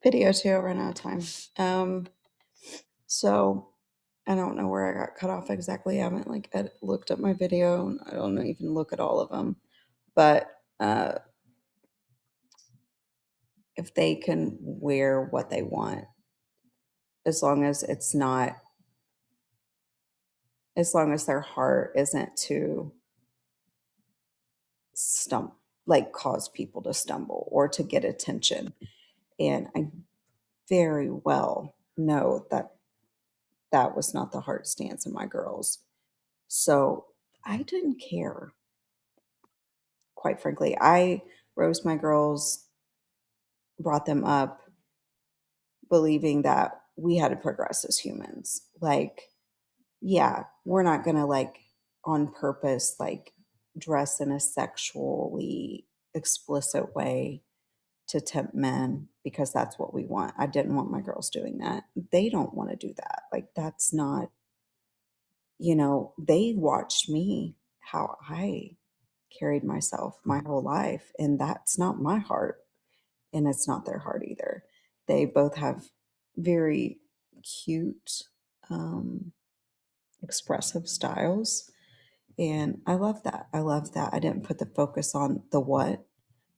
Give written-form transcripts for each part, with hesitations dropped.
Video too, I ran out of time. Um, so I don't know where I got cut off exactly. I haven't looked up my video. And I don't even look at all of them. But if they can wear what they want, as long as it's not, as long as their heart isn't to stump, like cause people to stumble or to get attention. And I very well know that that was not the heart stance of my girls. So I didn't care, quite frankly. I rose my girls, brought them up believing that we had to progress as humans. Like, yeah, we're not going to on purpose, dress in a sexually explicit way to tempt men because that's what we want. I didn't want my girls doing that. They don't want to do that. Like, that's not, they watched me how I carried myself my whole life. And that's not my heart. And it's not their heart either. They both have very cute, um, expressive styles. And I love that. I love that. I didn't put the focus on the what,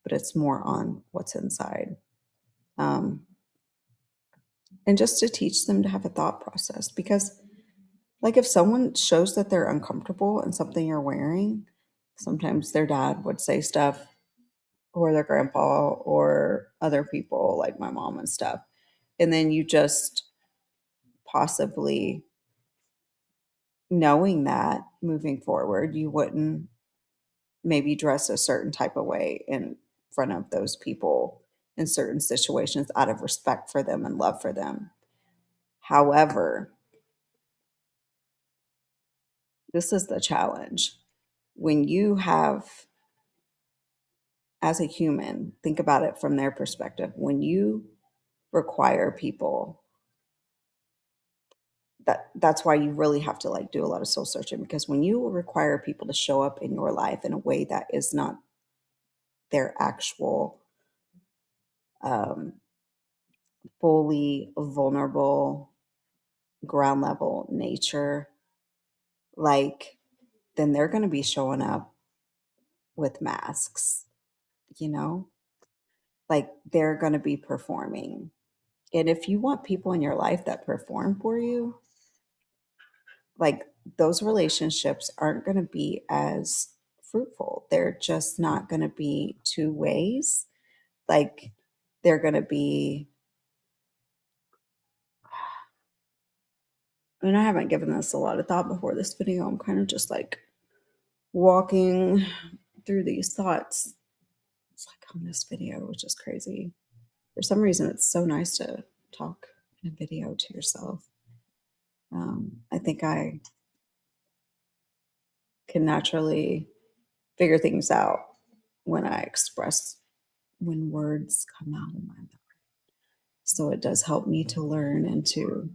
but it's more on what's inside. Um, and just to teach them to have a thought process because like if someone shows that they're uncomfortable in something you're wearing, sometimes their dad would say stuff or their grandpa or other people like my mom and stuff. And then you just possibly knowing that moving forward, you wouldn't maybe dress a certain type of way in front of those people in certain situations out of respect for them and love for them. However, this is the challenge. When you have, as a human, think about it from their perspective. When you require people, that's why you really have to do a lot of soul searching because when you require people to show up in your life in a way that is not their actual um, fully vulnerable ground level nature, like then they're going to be showing up with masks, you know, like they're going to be performing. And if you want people in your life that perform for you, like those relationships aren't going to be as fruitful. They're just not going to be two ways. Like they're going to be, I mean, I haven't given this a lot of thought before this video. I'm kind of just walking through these thoughts. It's like on this video, which is crazy. For some reason, it's so nice to talk in a video to yourself. I think I can naturally figure things out when I express when words come out of my mouth. So it does help me to learn and to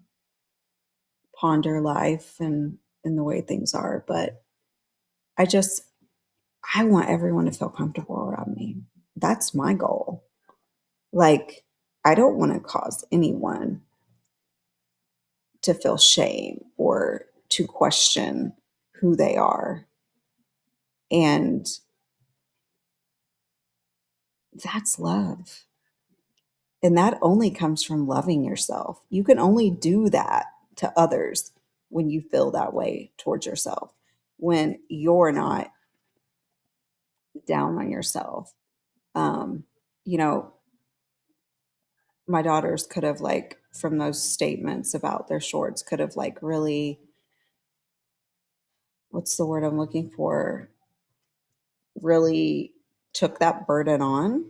ponder life and the way things are. But I just I want everyone to feel comfortable around me. That's my goal. Like I don't want to cause anyone to feel shame or to question who they are. And that's love. And that only comes from loving yourself. You can only do that to others when you feel that way towards yourself, when you're not down on yourself. Um, you know, my daughters could have, from those statements about their shorts, could have, really, what's the word I'm looking for? Really took that burden on,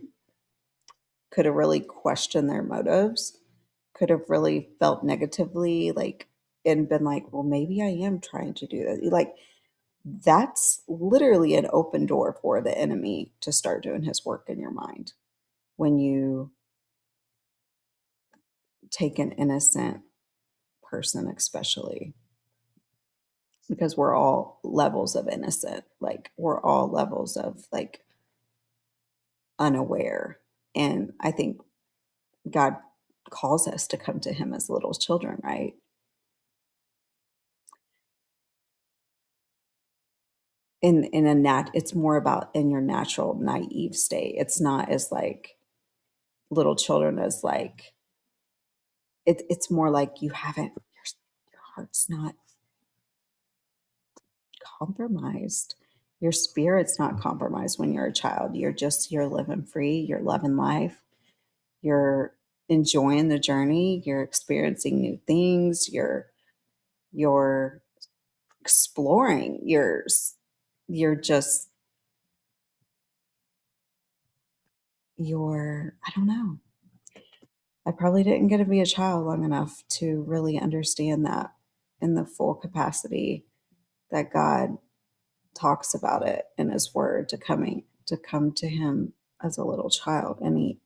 could have really questioned their motives, could have really felt negatively, and been like, well, maybe I am trying to do that. That's literally an open door for the enemy to start doing his work in your mind when you take an innocent person, especially because we're all levels of innocent. Like, we're all levels of unaware. And I think God calls us to come to him as little children, right? In a it's more about in your natural naive state. It's not as like little children as like it's more like you haven't your heart's not compromised. Your spirit's not compromised when you're a child. You're living free, you're loving life, you're enjoying the journey, you're experiencing new things, you're exploring, you're just you're I don't know. I probably didn't get to be a child long enough to really understand that in the full capacity that God talks about it in his word to come to him as a little child. And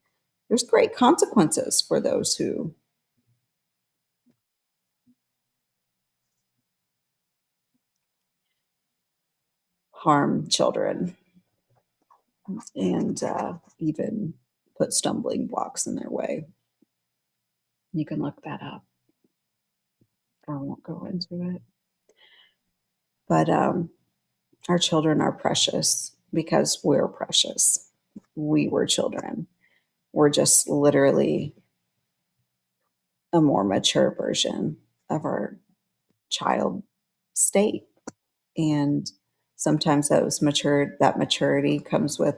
there's great consequences for those who harm children and even put stumbling blocks in their way. You can look that up. I won't go into it. But our children are precious because we're precious. We were children. We're just literally a more mature version of our child state. And sometimes that maturity comes with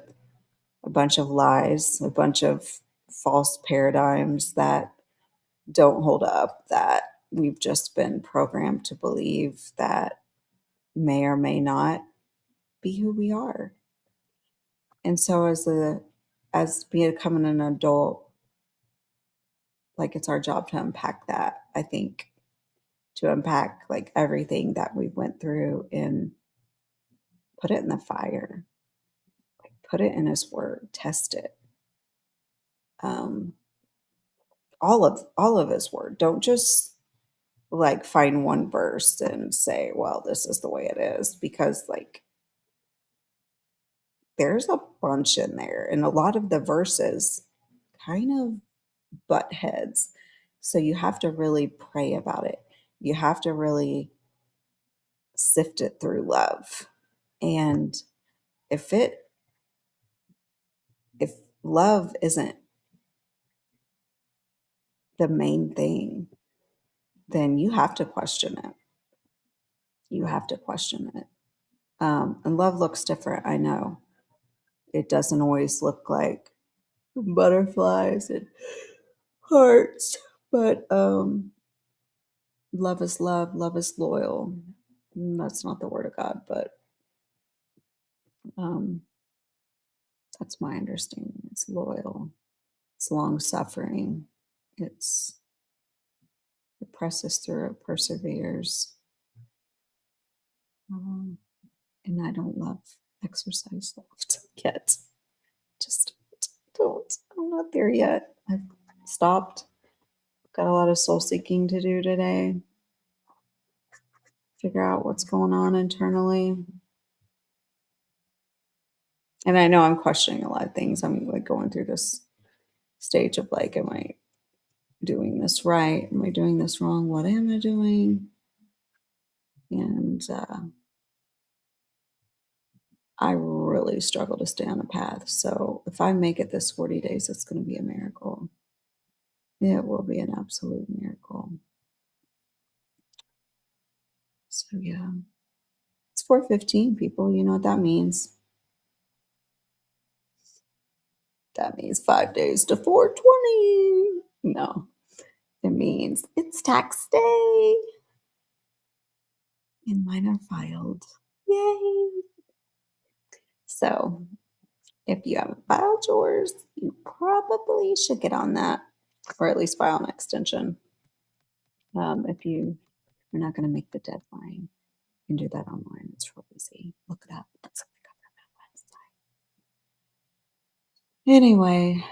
a bunch of lies, a bunch of false paradigms that don't hold up, that we've just been programmed to believe that may or may not be who we are. And so as becoming an adult, like it's our job to unpack that, I think, to unpack like everything that we went through and put it in the fire, like put it in his word, test it. Um, all of his word. Don't just like find one verse and say, well, this is the way it is, because like there's a bunch in there. And a lot of the verses kind of butt heads. So you have to really pray about it. You have to really sift it through love. And if it if love isn't the main thing, then you have to question it. You have to question it. And love looks different, I know. It doesn't always look like butterflies and hearts, but love is loyal. That's not the word of God, but um, that's my understanding. It's loyal, it's long suffering, it presses through, it perseveres. Um, and I don't love exercise left yet. Just don't. I'm not there yet. I've stopped. Got a lot of soul seeking to do today. Figure out what's going on internally. And I know I'm questioning a lot of things. I'm like going through this stage of like, am I doing this right? Am I doing this wrong? What am I doing? And I really struggle to stay on a path. So if I make it this 40 days, it's going to be a miracle. It will be an absolute miracle. So yeah, it's 4:15, people. You know what that means? That means 5 days to 420. No, it means it's tax day and mine are filed. Yay! So if you haven't filed yours, you probably should get on that, or at least file an extension. If you're not going to make the deadline, you can do that online. It's real easy. Look it up. It's on the government website. Anyway,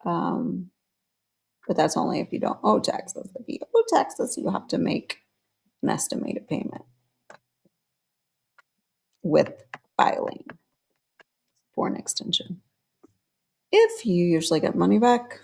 um, but that's only if you don't owe taxes. If you owe taxes, you have to make an estimated payment with filing for an extension. If you usually get money back,